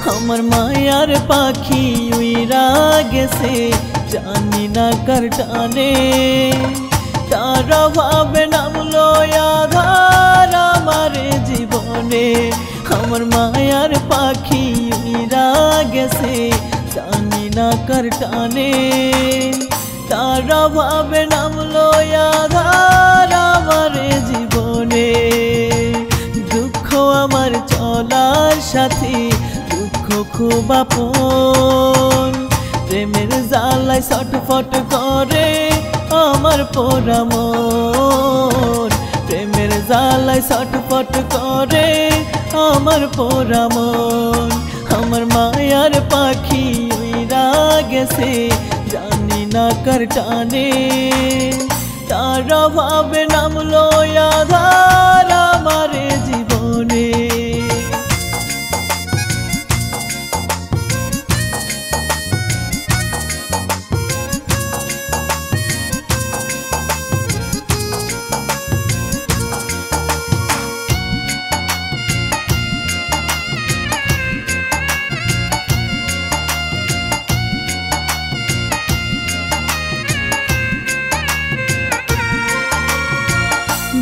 আমার মায়ার পাখি উইরা গেছে জানি না কার টানে তার ভাবে নামলো আধার আমার জীবনে আমার মায়ার পাখি উইরা গেছে জানি না কার টানে তার ভাবে নামলো আধার আমার জীবনে দুঃখ আমার চলার সাথে দুঃখ খুব আপন প্রেমের জ্বালায় ছটফট করে আমার পোড়া মন প্রেমের জ্বালায় ছটফট করে আমার পোড়া মন আমার মায়ার পাখি উইরা গেছে জানি না কার টানে তার ভাবে নামলো আধার আমার জীবনে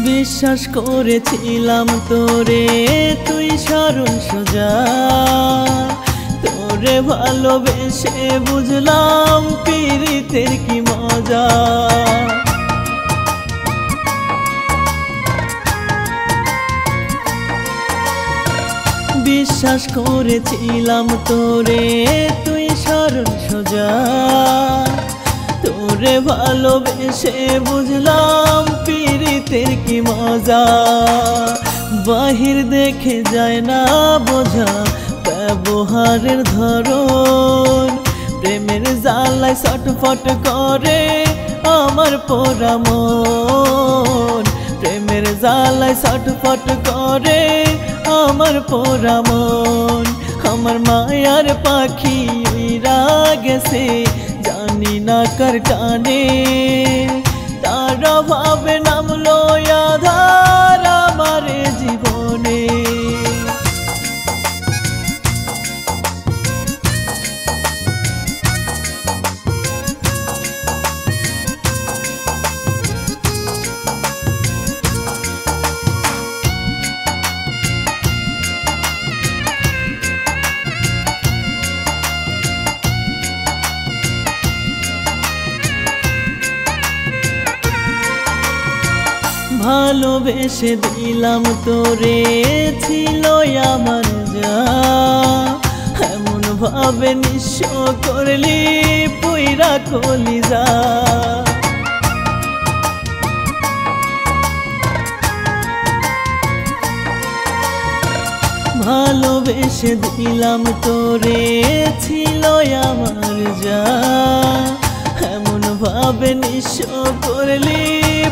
বিশ্বাস করেছিলাম তোরে তুই সরল সোজা তোরে ভালোবেসে বুঝলাম পীড়িতের কি মজা বিশ্বাস করেছিলাম তোরে তুই সরল সোজা তোরে ভালোবেসে বুঝলাম পীড়িতের কি মজা বাহির দেখে যায় না বোঝা ব্যবহারের ধরন প্রেমের জ্বালায় ছটফট করে আমার পোড়া মন প্রেমের জ্বালায় ছটফট করে আমার পোড়া মন আমার মায়ার পাখি উইরা গেছে জানি না কার টানে তার ভাবে নামলো আধার আমার জীবনে ভালোবেসে দিলাম তোরে ছিল আমার যা এমন ভাবে নিঃস্ব করলি পুইরা কলিজা ভালোবেসে দিলাম তোরে ছিল আমার যা এমন ভাবে নিঃস্ব করলি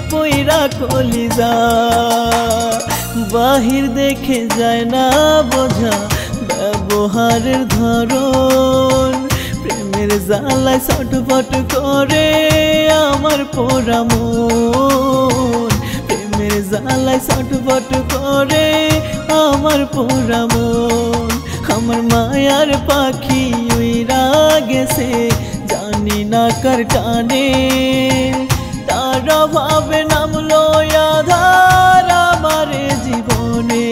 পুইরা কলিজা বাহির দেখে যায় না বোঝা ব্যবহারের ধরন প্রেমের জ্বালায় ছটফট করে আমার পোড়া মন প্রেমের জ্বালায় ছটফট করে আমার পোড়া মন আমার মায়ার পাখি উইরা গেছে জানি না কার টানে তার ভাবে নামলো আধার আমার জীবনে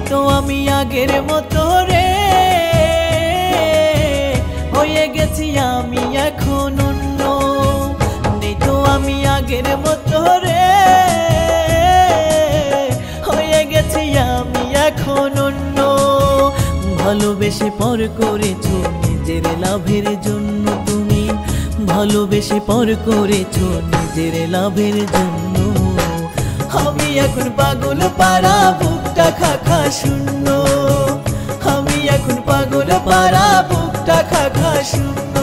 তো আমি আগের মতো রে হয়ে গেছি আমি এখন অন্য নেই তো আমি আগের মতো রে হয়ে গেছি আমি এখন অন্য ভালোবেসে পর করেছো নিজের লাভের জন্য তুমি ভালোবেসে পর করেছো নিজের লাভের জন্য আমি এখন পাগল পারা বুকটা খাখা শূন্য আমি এখন পাগল পারা বুকটা খাখা শূন্য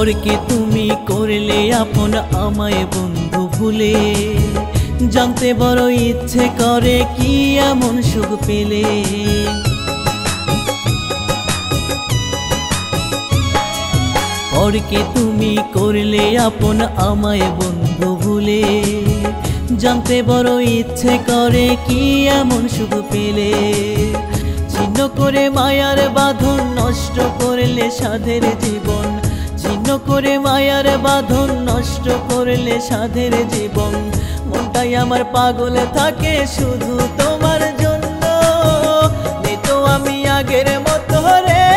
পরকে তুমি করলে আপন আমায় বন্ধু ভুলে, জানতে বড় ইচ্ছে করে কি এমন সুখ পেলে। পরকে তুমি করলে আপন আমায় বন্ধু ভুলে, জানতে বড় ইচ্ছে করে কি এমন সুখ পেলে। ছিন্ন করে মায়ার বাঁধন নষ্ট করলে সাধের জীবন, ছিন্ন করে মায়ার বাঁধন নষ্ট করলে সাধের জীবন। মনটাই আমার পাগল থাকে শুধু তোমার জন্য, নেই তো আমি আগের মতো রে,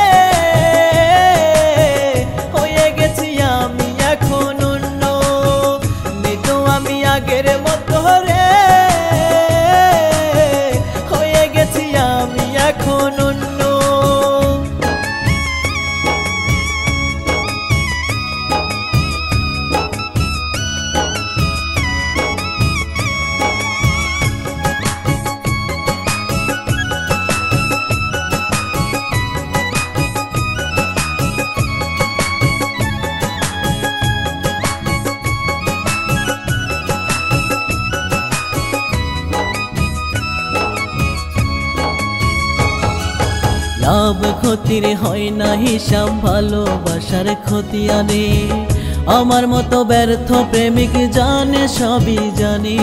হয়ে গেছি আমি এখন অন্য। নেই তো আমি আগের মতো রে, হয়ে গেছি আমি এখন অন্য। লাভ ক্ষতির হয় না হিসাব, ভালোবাসার ক্ষতি আনে। আমার মতো ব্যর্থ প্রেমিক জানে, সবই জানে।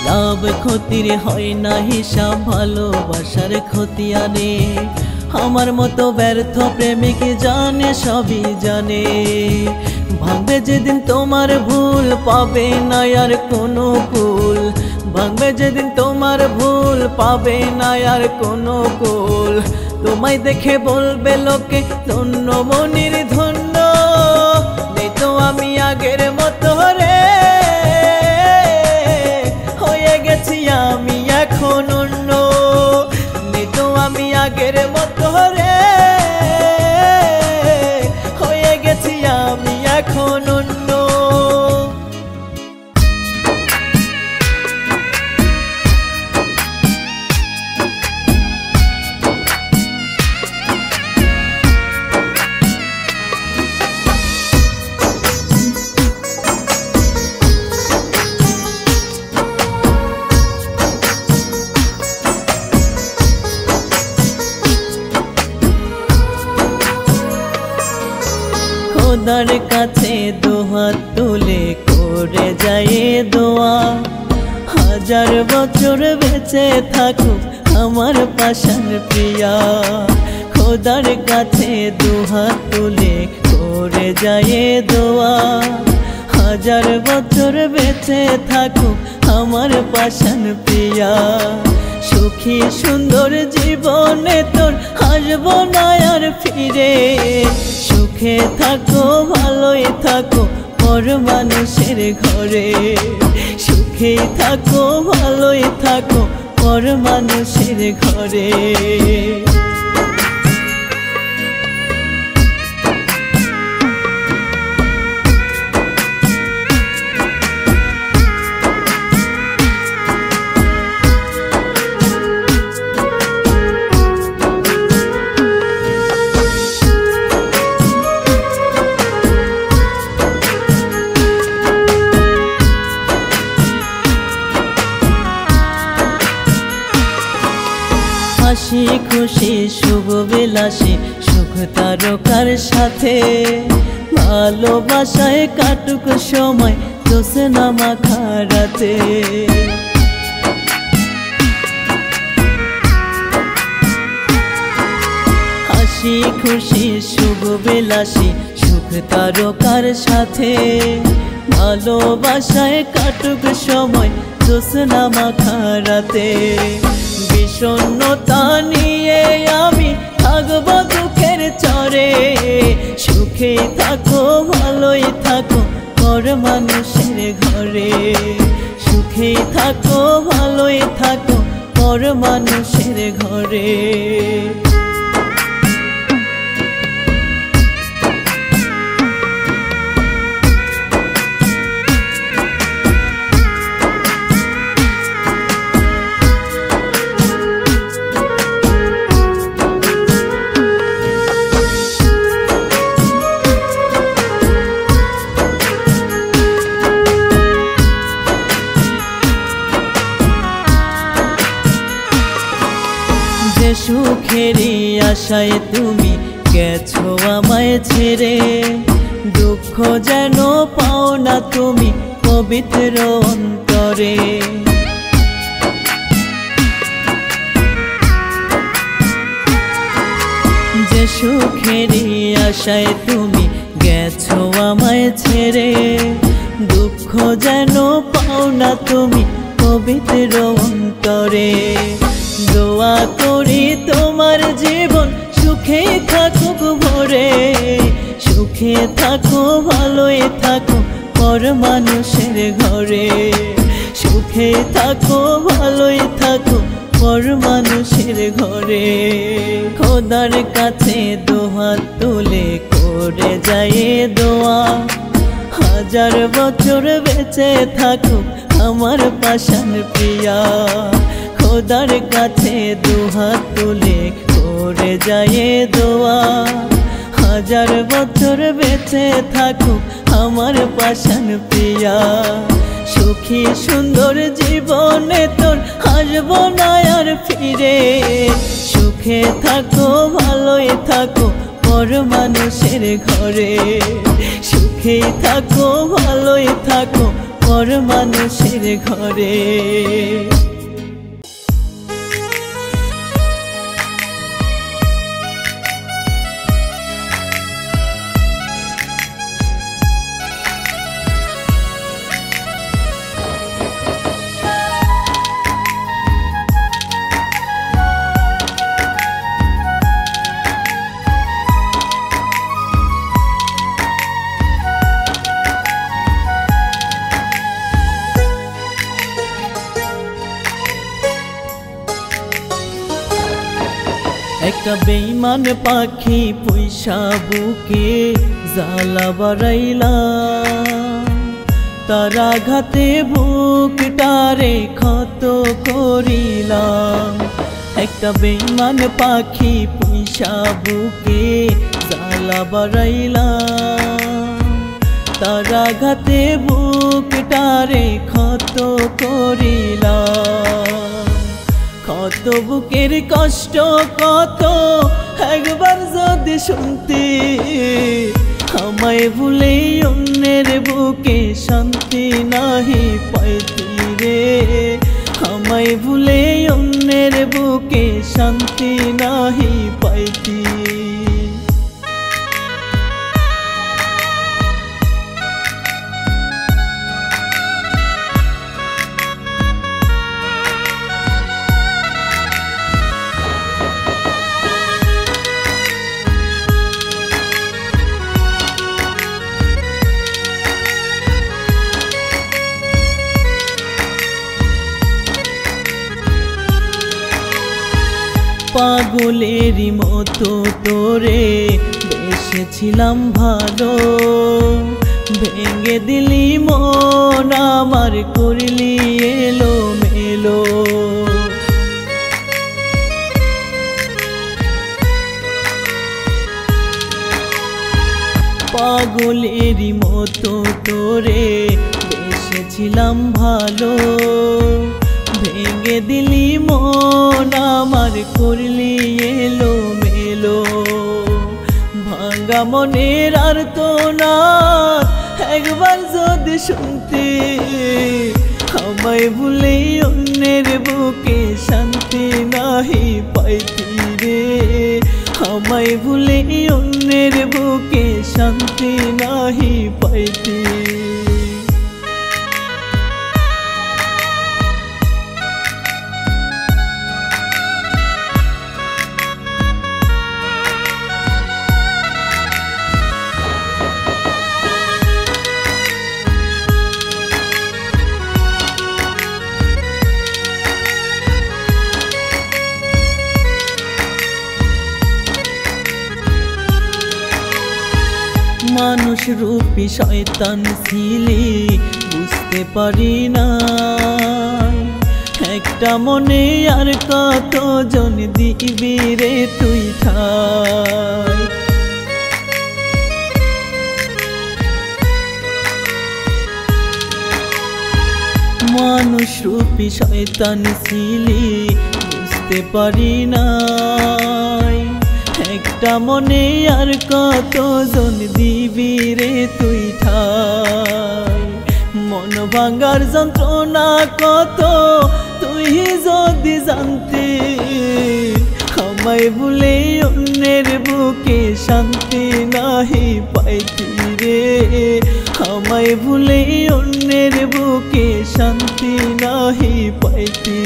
লাভ ক্ষতির হয় না হিসাব, ভালোবাসার ক্ষতি আনে। আমার মতো ব্যর্থ প্রেমিক জানে, সবই জানে। ভাঙবে যেদিন তোমার ভুল, পাবে না আর কোনো কুল। ভাঙবে যেদিন তোমার ভুল, পাবে না আর কোনো কুল। তোমায় দেখে বলবে লোকে ধন্য মনির ধন্য, নেই তো আমি আগের মতো রে, হয়ে গেছি আমি এখন অন্য। নেই তো আমি আগের মতো রে, হয়ে গেছি আমি এখন অন্য। খোদার কাছে দুহাত তুলে করে যায় দোয়া, হাজার বছর বেঁচে থাকুক আমার পাশান প্রিয়া। খোদার কাছে দুহাত তুলে করে যায় দোয়া, হাজার বছর বেঁচে থাকুক আমার পাশান প্রিয়া। সুখী সুন্দর জীবনে তোর আসবো না আর ফিরে, সুখে থাকো ভালোই থাকো পর মানুষের ঘরে। সুখে থাকো ভালোই থাকো পর মানুষের ঘরে। হাসি খুশি শুভ বিলাসী সুখ তারকার সাথে, ভালোবাসায় কাটুক সময় জোছনা মাখা রাতে। হাসি খুশি শুভ বিলাসী সুখ তারকার সাথে, ভালোবাসায় কাটুক সময় জোছনা মাখা রাতে। বিষণ্ণতা নিয়ে আমি থাকবো দুঃখের চরে, সুখে থাকো ভালোই থাকো পর মানুষের ঘরে। সুখে থাকো ভালোই থাকো পর মানুষের ঘরে। যে সুখেরই আশায় তুমি গেছো আমায় ছেড়ে, দুঃখ যেন পাও না তুমি পবিত্র অন্তরে। যে সুখেরই আশায় তুমি গেছো আমায় ছেড়ে, দুঃখ যেন পাও না তুমি পবিত্র অন্তরে। দোয়া করি তোমার জীবন সুখে থাকুক ভরে, সুখে থাকো ভালোই থাকো পর মানুষের ঘরে, সুখে থাকো ভালোই থাকো পর মানুষের ঘরে। খোদার কাছে দুহাত তুলে করে যায় দোয়া, হাজার বছর বেঁচে থাকুক আমার পাশান প্রিয়া। খোদার কাছে দুহাত তুলে করে যায় দোয়া, হাজার বছর বেঁচে থাকুক আমার পাশান প্রিয়া। সুখী সুন্দর জীবনে তোর আসবো না আর ফিরে, সুখে থাকো ভালোই থাকো পর মানুষের ঘরে, সুখে থাকো ভালোই থাকো পর মানুষের ঘরে। একটা বেঈমান পাখি পয়সা বুকে জ্বালা বাড়াইলা, তার আঘাতে বুকটারে ক্ষত করিলাম। একটা বেঈমান পাখি পয়সা বুকে জ্বালা বাড়াইলা, তার আঘাতে বুকটারে ক্ষত করিলাম। কত বুকের কষ্ট কত একবার যদি শুনতে, আমায় ভুলে অন্যের বুকে শান্তি নাহি পাইতি রে, আমায় ভুলে অন্যের বুকে শান্তি নাহি পাইতি। পাগলেরই মতো তোরে বেসেছিলাম ভালো, ভেঙে দিলি মন আমার করলি এলো মেলো। পাগলেরই মতো তোরে বেসেছিলাম ভালো, ভেঙে দিলি মন আমার করলি এলো মেলো। ভাঙ্গা মনের আর তো না একবার যদি শুনতে, আমায় ভুলে অন্যের বুকে শান্তি নাহি পাইতি রে, আমায় ভুলে অন্যের বুকে শান্তি নাহি পাইতি। মানুষ রূপী শয়তান ছিলি বুঝতে পারি না, একটা মনে আর কত জন দিবি রে তুই ঠাই। মানুষ রূপী শয়তান ছিলি ভুলতে পারি নাই। একটা মনে আর কতজন দিবি রে তুই ঠাই, মন ভাঙার যন্ত্রণা কত তুই যদি জানতে, আমায় ভুলে অন্যের বুকে শান্তি নাহি পাইতি রে, আমায় ভুলে অন্যের বুকে শান্তি নাহি পাইতি।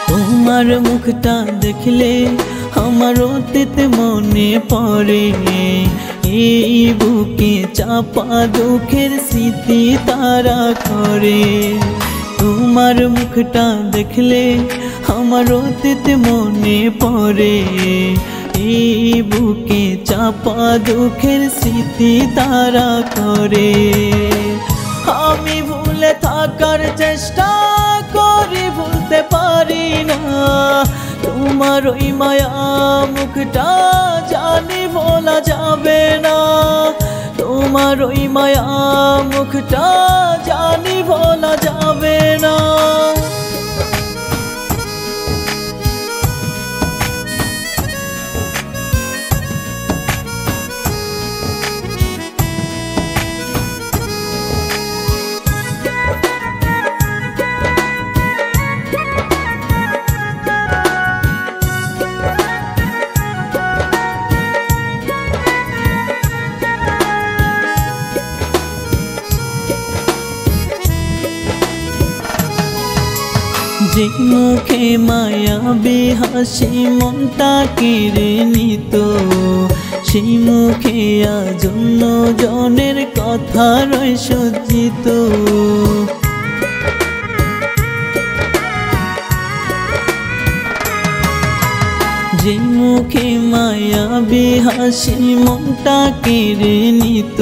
তোমার মুখটা দেখলে আমার অতীত মনে পড়ে, এই বুকে চাপা দুঃখের স্মৃতি তারা করে। তোমার মুখটা দেখলে আমার অতীত মনে পড়ে, এই বুকে চাপা দুঃখের স্মৃতি তারা করে। আমি ভুলে থাকার চেষ্টা করি, ভুলতে পারি না তোমার ওই মায়া মুখটা, জানি ভোলা যাবে না তোমার ওই মায়া মুখটা, জানি ভোলা যাবে না। যে মুখে মায়াবী হাসি মনটা কেড়ে নিত, সেই মুখে আজ অন্য জনের কথা রয় সজ্জিত। যে মুখে মায়াবী হাসি মনটা কেড়ে নিত,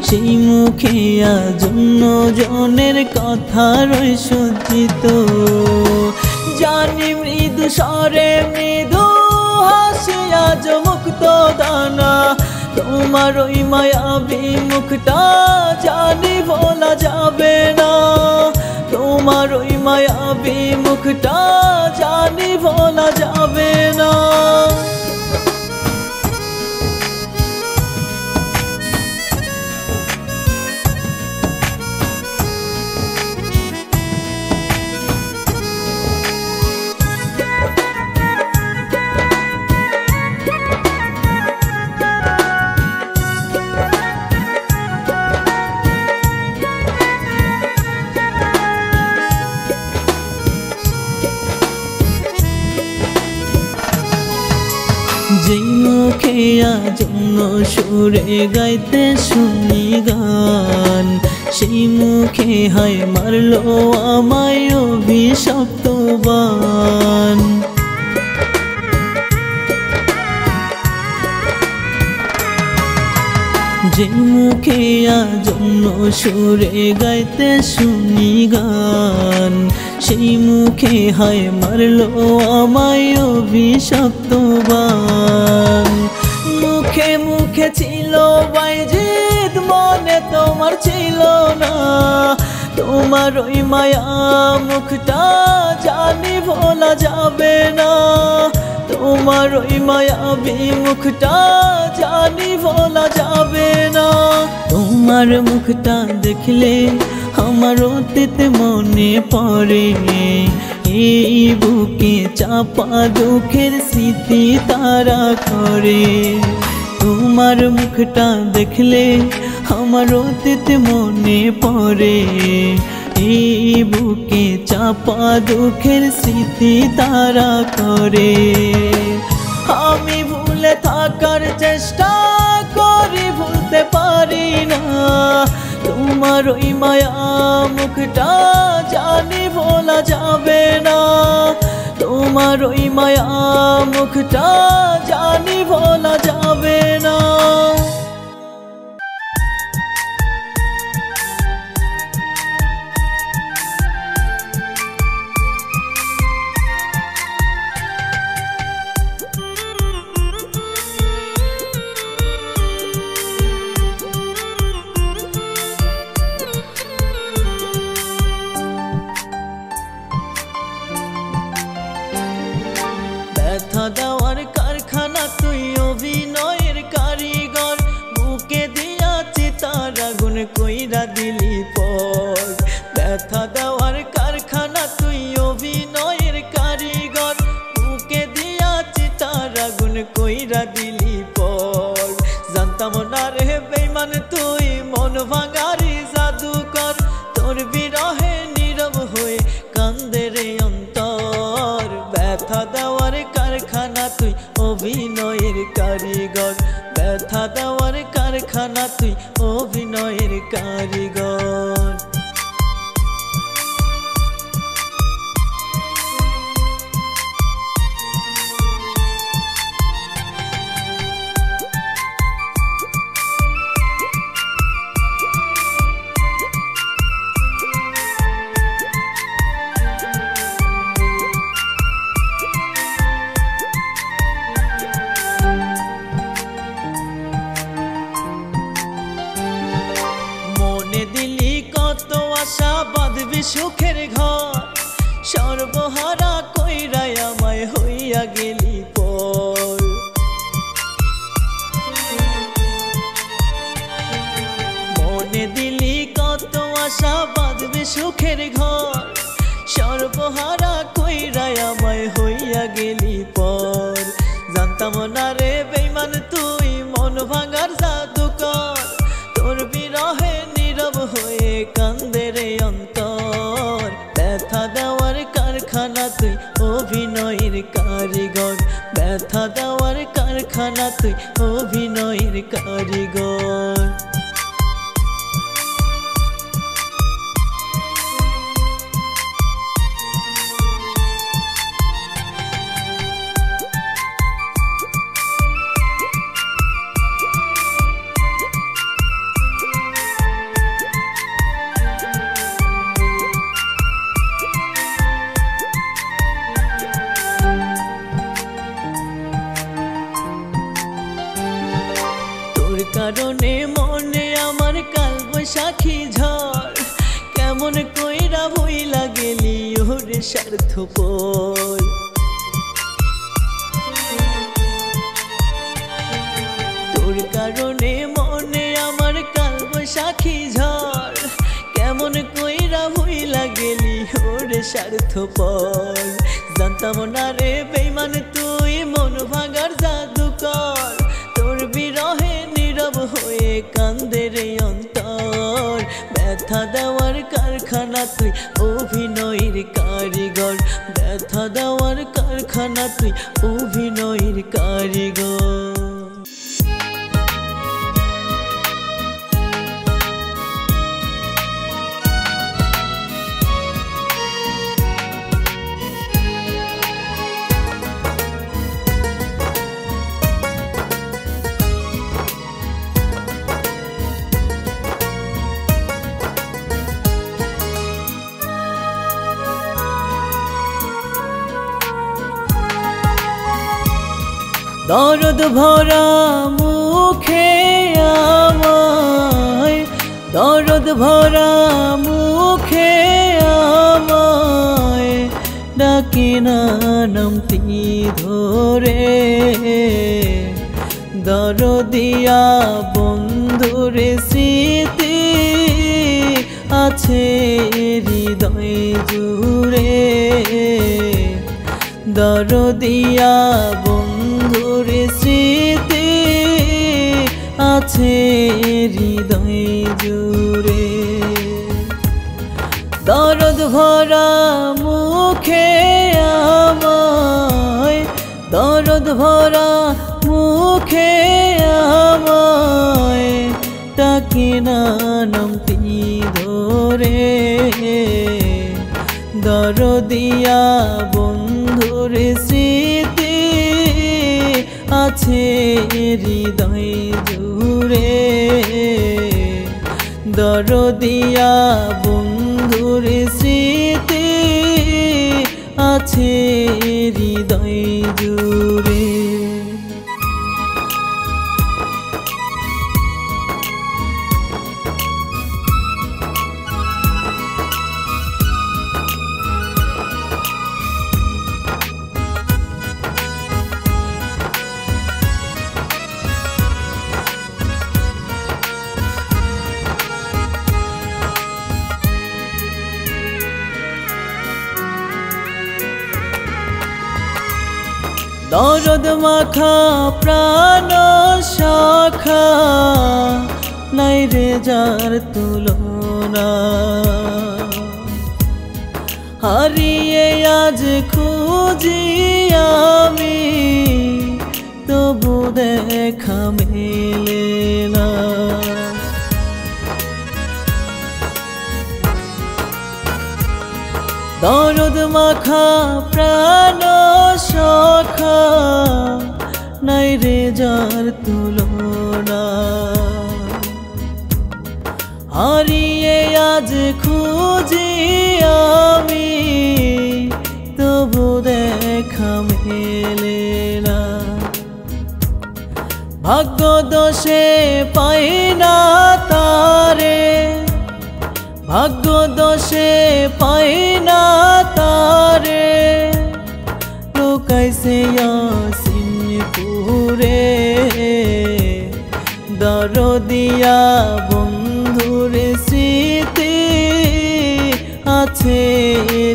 সেই মুখে আজ অন্য জনের কথা রয় সজ্জিত। জানি মৃদু স্বরে মৃদু হাসি আজ মুক্ত দানা, তোমার ওই মায়াবী মুখটা জানি ভোলা যাবে না, তোমার ওই মায়াবী মুখটা জানি ভোলা যাবে না। যেই মুখে আজ অন্য সুরে গাইতে শুনি গান, সেই মুখে হায় মারলো আমায় অভিশপ্ত বান। যেই মুখে আজ অন্য সুরে গাইতে শুনি গান, সেই মুখে হায় মারলো আমায় অভিশপ্ত বান। মুখে মুখে ছিল বাইজিদ, মনে তোমার ছিল না, তোমার ওই মায়া মুখটা জানি ভোলা যাবে না, তোমার ওই মায়াবী মুখটা জানি ভোলা যাবে না। তোমার মুখটা দেখলে আমার অতীত মনে পড়ে, এই বুকে চাপা দুঃখের স্মৃতি তারা করে। তোমার মুখটা দেখলে আমার অতীত মনে পড়ে, এই বুকে চাপা দুঃখের স্মৃতি তারা করে। আমি ভুলে থাকার চেষ্টা করি, ভুলতে পারি না তোমার ওই মায়া মুখটা, জানি ভোলা যাবে না তোমার ওই মায়া মুখটা, জানি ভোলা যাবে। কইরা দিলি পর। জানতাম না রে বেঈমান তুই মন ভাঙারি জাদুকর, তোর বিরহে নীরব হয়ে কান্দে রে অন্তর। ব্যথা দেওয়ার কারখানা তুই অভিনয়ের কারিগর, ব্যথা দেওয়ার কারখানা তুই অভিনয়ের কারিগর। আশা বাঁধবি সুখের ঘর, সর্বহারা কইরাই আমায় হইয়া গেলি পর। মনে দিলি কত আশা বাঁধবি সুখের ঘর, সর্বহারা কইরাই আমায় হইয়া গেলি পর। জানতাম না রে বেঈমান তুই মন ভাঙার জাদুকর, তোর বিরহে নীরব হয়ে কান্দে রে অন্তর। ব্যথা দেওয়ার কারখানা তুই অভিনয়ের কারিগর, ব্যথা দেওয়ার কারখানা তুই অভিনয়ের কারিগর। কারণে মনে আমার কাল বৈশাখী ঝড়, কেমন কইরা ভইলা গেলি ওরে স্বার্থপর। তোর কারণে মনে আমার কাল বৈশাখী ঝড়, কেমন কইরা ভইলা গেলি ওরে স্বার্থপর। জানতাম না রে বেঈমান তুই মন ভাঙার জাদুকর, তোর বিরহে নীরব হয়ে কান্দে রে অন্তর। ব্যথা দেওয়ার কারখানা তুই অভিনয়ের কারিগর, ব্যথা দেওয়ার কারখানা তুই অভিনয়ের কারিগর। দরদ ভরা মুখে আমায়, দরদ ভরা মুখে আমায় ডাকে না নামটি ধরে। দরদিয়া বন্ধুরে স্মৃতি আছে হৃদয় জুড়ে, দরদিয়া বন্ধুর স্মৃতি আছে হৃদয় জুড়ে। দরদ ভরা মুখে আমায়, দরদ ভরা মুখে আমায় ডাকে না নামটি ধরে। দরদিয়া বন্ধুর স্মৃতি আছে হৃদয় জুড়ে, দরদিয়া বন্ধুর স্মৃতি আছে হৃদয় জুড়ে। দরদ মাখা প্রাণ শাখা নাই রে যার তুলনা হারিয়ে আজ খুঁজি আমি তবু দেখা মেলে না দরদ মাখা প্রাণ শাখা নাই রে যার তুলনা হারিয়ে আজ খুঁজি আমি তবু দেখা মেলে না ভাগ্য দোষে পাই না তারে ভাগ্য দোষে পাই না তারে লুকাইছে ইয়াসিনপুরে দরদিয়া বন্ধুর স্মৃতি আছে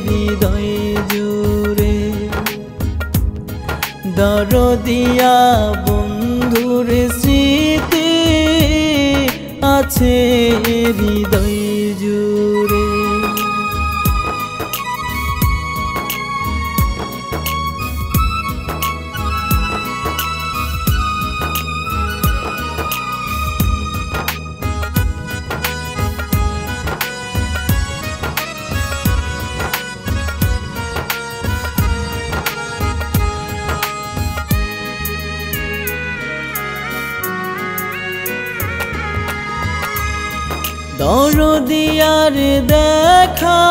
হৃদয় জুড়ে দরদিয়া বন্ধুর স্মৃতি আছে হৃদয় জুড়ে দরদিয়ার দেখা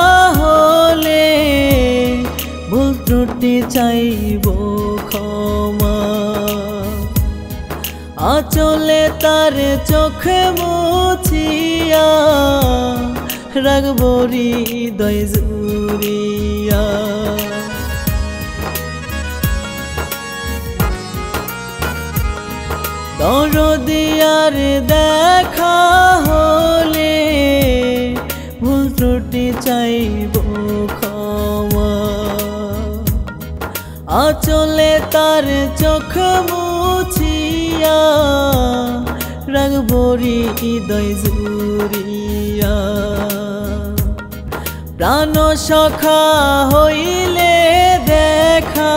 হলে ভুল ত্রুটি চাইব ক্ষমা আঁচলে তার চোখ মুছিয়া রাখব হৃদয় জুড়িয়া দরদিয়ার দেখা হলে ভুল ত্রুটি চাইব ক্ষমা আঁচলে তার চোখ মুছিয়া রাখব হৃদয় জুড়িয়া প্রাণ সখা হইলে দেখা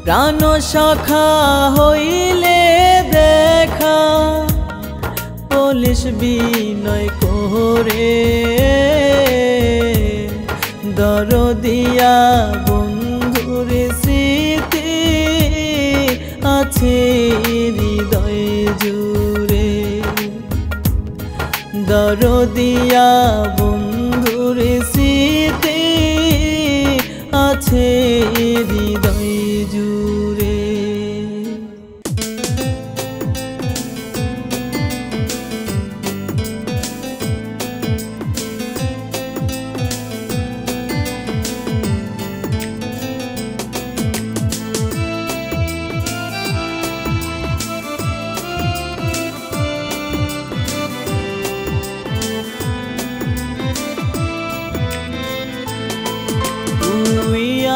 প্রাণ সখা হইলে দেখা পুলিশ বিনয় করে দরদিয়া বন্ধুর স্মৃতি আছে হৃদয় জুড়ে দরদিয়া বন্ধুর স্মৃতি আছে হৃদয় জুড়ে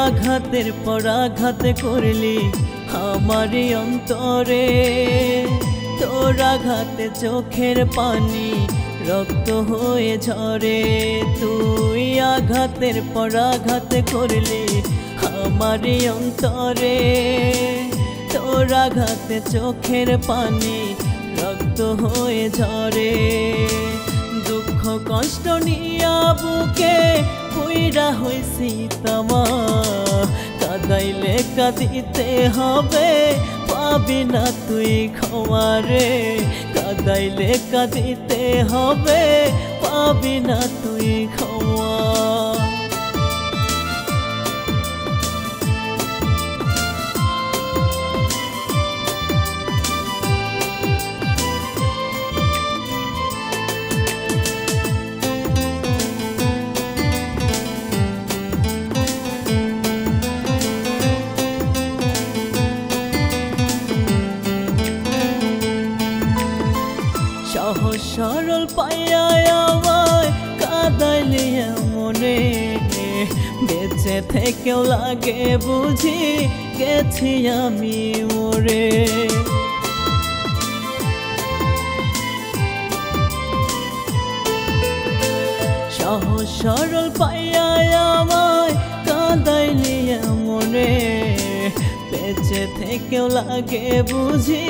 আঘাতের পর আঘাত করলি আমারই অন্তরে তোর আঘাতে চোখের পানি রক্ত হয়ে ঝরে তুই আঘাতের পর আঘাত করলি আমারই অন্তরে তোর আঘাতে চোখের পানি রক্ত হয়ে ঝরে দুঃখ কষ্ট নিয়া বুকে পুইরা হইছি তামা কাদাইলে কাঁদিতে হবে পাবি না তুই ক্ষমা রে কাদাইলে কাঁদিতে হবে পাবি না তুই ক্ষমা সহজ সরল পাইয়া আমায় কাদাইলে মনে বেঁচে থেকেও লাগে বুঝি গেছি আমি মরে। সহজ সরল পাইয়া আমায় কাঁদাইলি মনে, বেঁচে থেকেও লাগে বুঝি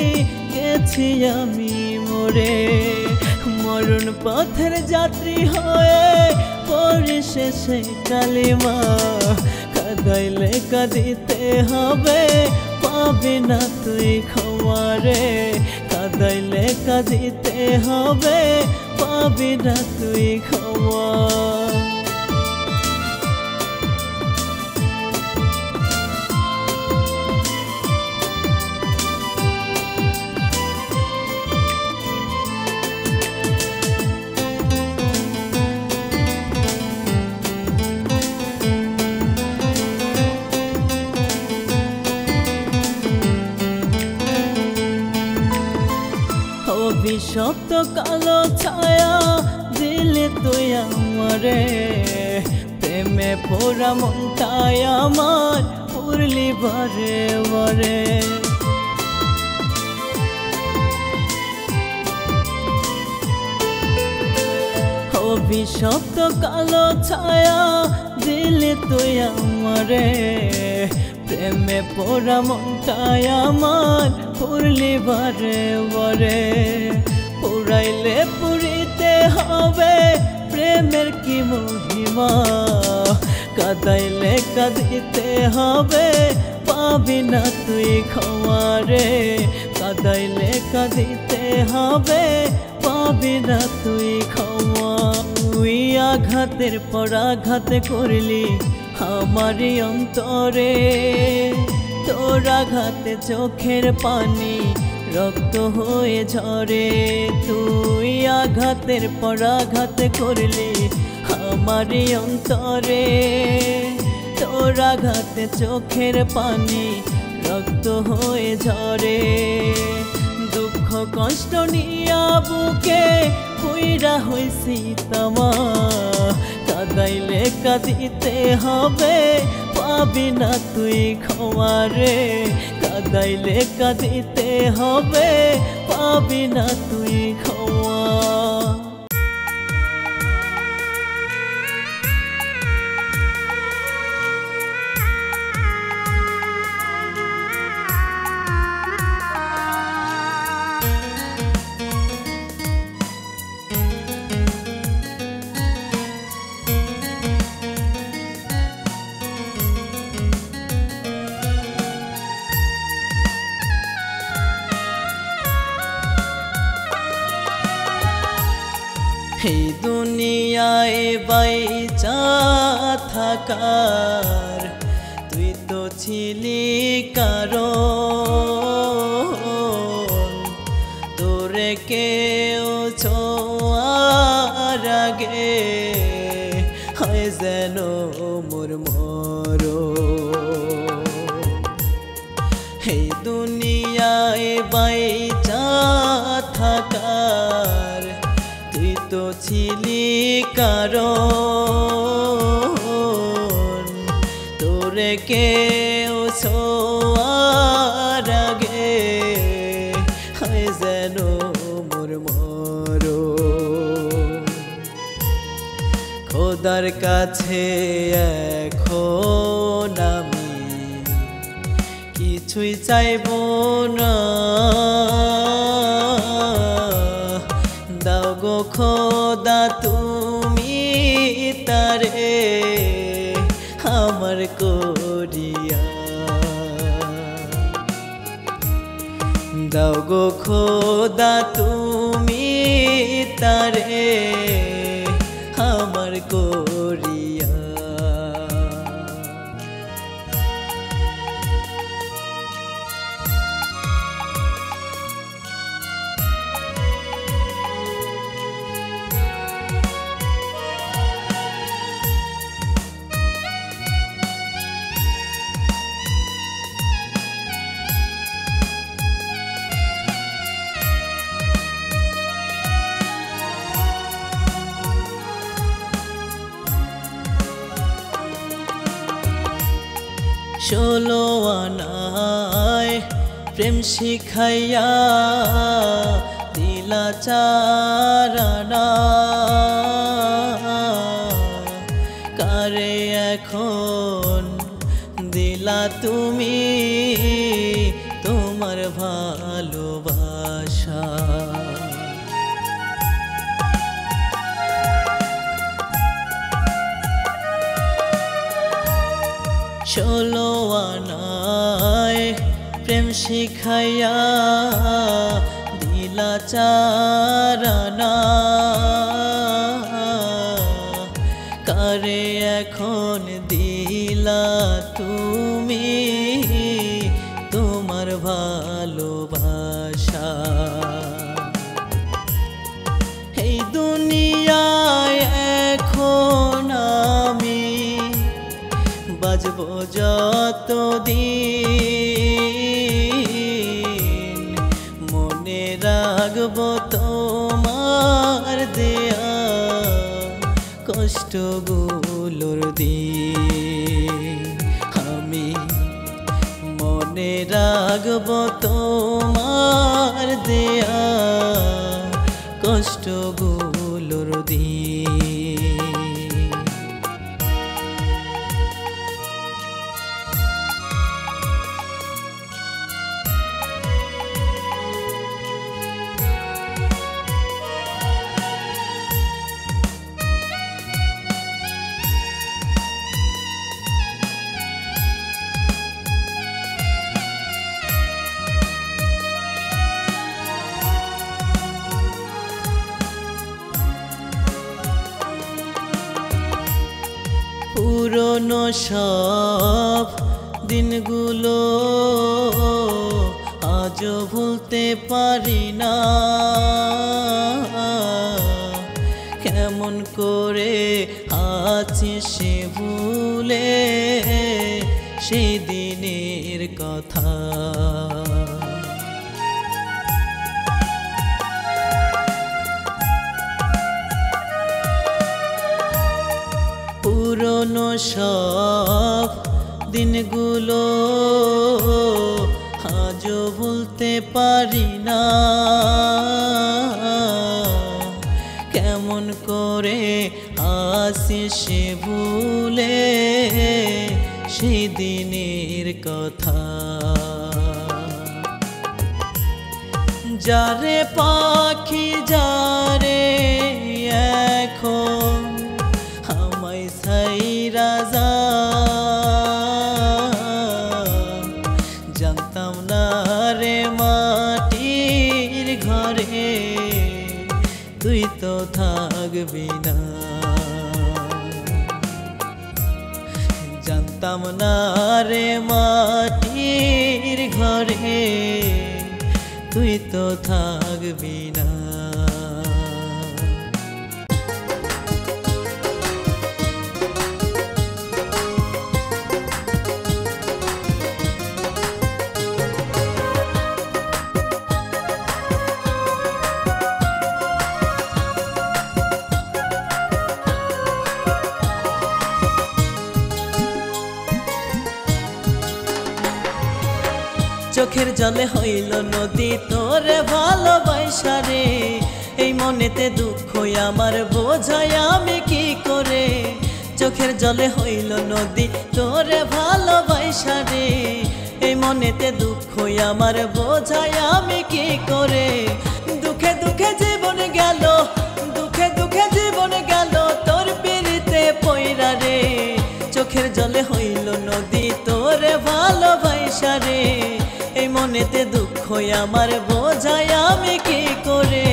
গেছি আমি মরে। মরণ পথের যাত্রী হয়ে পরিশেষে কালিমা, কাঁদাইলে কাঁদিতে হবে পাবি না তুই ক্ষমা রে। কাঁদাইলে কাঁদিতে হবে পাবি না তুই ক্ষমা। অভিশপ্ত কালো ছায়া দিলে তুই আমারে, প্রেমে পোড়া মনটাই আমার পুরলি বারে বারে। অভিশপ্ত কালো ছায়া দিলে তুই আমারে, প্রেমে পোড়া মনটাই আমার পুরলি বারে বারে। পুরাইলে পুরিতে হবে প্রেমের কি মহিমা, কাঁদাইলে কাঁদিতে হবে পাবি না তুই ক্ষমা রে। কাঁদাইলে কাঁদিতে হবে পাবি না তুই ক্ষমা। তুই আঘাতের পর আঘাত করলি আমারই অন্তরে, তোর আঘাতে চোখের পানি রক্ত হয়ে ঝরে। তুই আঘাতের পর আঘাত করলি আমারই অন্তরে, তোর আঘাতে চোখের পানি রক্ত হয়ে ঝরে। দুঃখ কষ্ট নিয়া বুকে পুইরা হইছি তামা, কাঁদাইলে কাঁদিতে হবে পাবি না তুই ক্ষমা রে। কাঁদাইলে কাঁদিতে হবে পাবি না তুই ক্ষমা। এই দুনিয়ায় বাইচা থাকার তুই তো ছিলি কারণ, তোরে কেউ ছোঁয়ার আগে হয় যেন মোর মরণ। এই দুনিয়ায় বাইচা থাকার তুই তো ছিলি কারণ, তোরে কেউ ছোঁয়ার আগে হয় যেন মোর মরণ। খোদার কাছে এখন আমি কিছুই চাইব না, দাও গো খোদা তুমি তারে আমার করিয়া। দাও গো খোদা তুমি তারে আমার করিয়া। ষোলো আনা প্রেম শিখাইয়া দিলা চারানা, কারে এখন দিলা তুমি তোমার ভালোবাসা। 16 আনায় প্রেম শিখাইয়া দিলা চারানা, কারে এখন দিলা তুমি তোমার ভালোবাসা। এই দুনিয়ায় এখন আমি বাজবো যতদিন, মনে রাখবো তোমার দেয়া কষ্টগুলোর দিন। আমি মনে রাখবো তোমার দেয়া কষ্টগুলোর দিন। পুরনো সব দিনগুলো আজও ভুলতে পারি না, কেমন করে আছি সে ভুলে সেই দিনের কথা। পুরনো সব দিনগুলো আজও ভুলতে পারি না, কেমন করে আসি সে ভুলে সেই দিনের কথা। যারে পাখি যারে এখন আমায় ছাইরা জানতাম না রে মাটির ঘরে তুই তো থাকবি না, জানতাম না রে মাটির ঘরে তুই তো থাকবি না। চোখের জলে হইল নদী তোরে ভালোবাসা রে, এই মনেতে দুঃখ আমার বোঝাই আমি কি করে। চোখের জলে হইল নদী তোরে ভালোবাসা রে, এই মনেতে দুঃখ আমার বোঝাই আমি কি করে। দুঃখে দুঃখে জীবন গেল, দুঃখে দুঃখে জীবন গেল তোর পিরিতে পয়রা রে। চোখের জলে হইল নদী তোরে ভালোবাসা রে, এই মনেতে দুঃখ আমার বোঝাই আমি কি করে।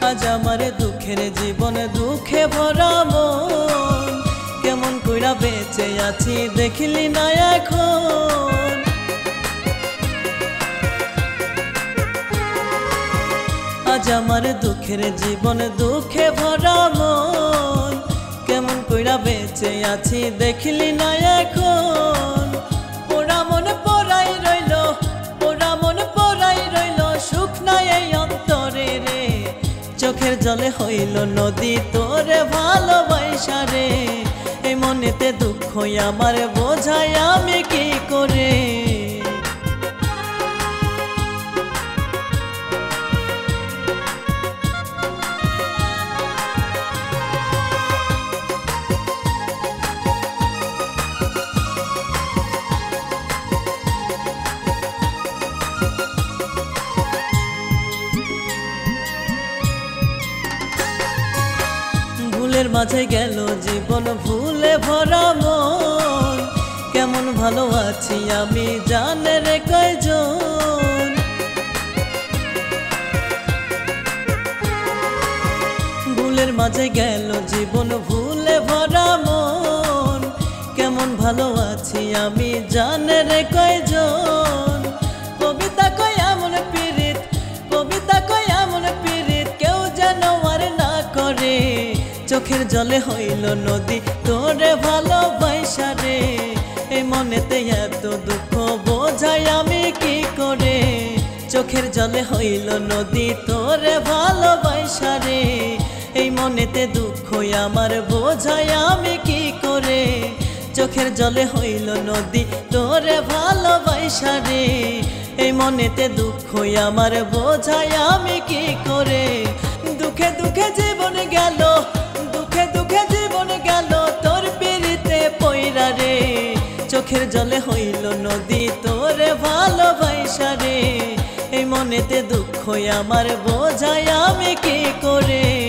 আজ আমার দুঃখের জীবন দুঃখে ভরা মন, কেমন কইরা বেঁচে আছি দেখলি না এখন। আজ আমার দুঃখের জীবন দুঃখে ভরা মন, কইরা বেঁচে আছি দেখলি না এখন পোড়া মন পোড়াই রইল পোড়া মন পোড়াই রইল সুখ নাই এই অন্তরে রে চোখের জলে হইল নদী তোরে ভালোবাসা রে এই মনেতে দুঃখ আমার বোঝাই আমি কি করে ভুলের মাঝে গেল জীবন ভুলে ভরা মন কেমন ভালো আছি আমি জানে রে কয়জন ভুলের মাঝে গেল জীবন ভুলে ভরা মন কেমন ভালো আছি আমি জানে রে কয়জন কবিতা কয় এমন পীড়িত কবিতা কয় এমন পীড়িত কেউ যেন আর না করে চোখের জলে হইল নদী তোরে ভালোবাসা রে এই মনেতে এত দুঃখ বোঝাই আমি কি করে চোখের জলে হইল নদী তোরে ভালোবাসা রে এই মনেতে দুঃখ আমার বোঝাই আমি কি করে চোখের জলে হইল নদী তোরে ভালোবাসা রে এই মনেতে দুঃখ আমার বোঝাই আমি কি করে দুঃখে দুঃখে জীবন গেল দুঃখে দুঃখে জীবন গেল তোর পিড়িতে পয়রা রে চোখের জলে হইল নদী তোরে ভালোবাসা রে এই মনেতে দুঃখ আমার বোঝাই আমি কি করে।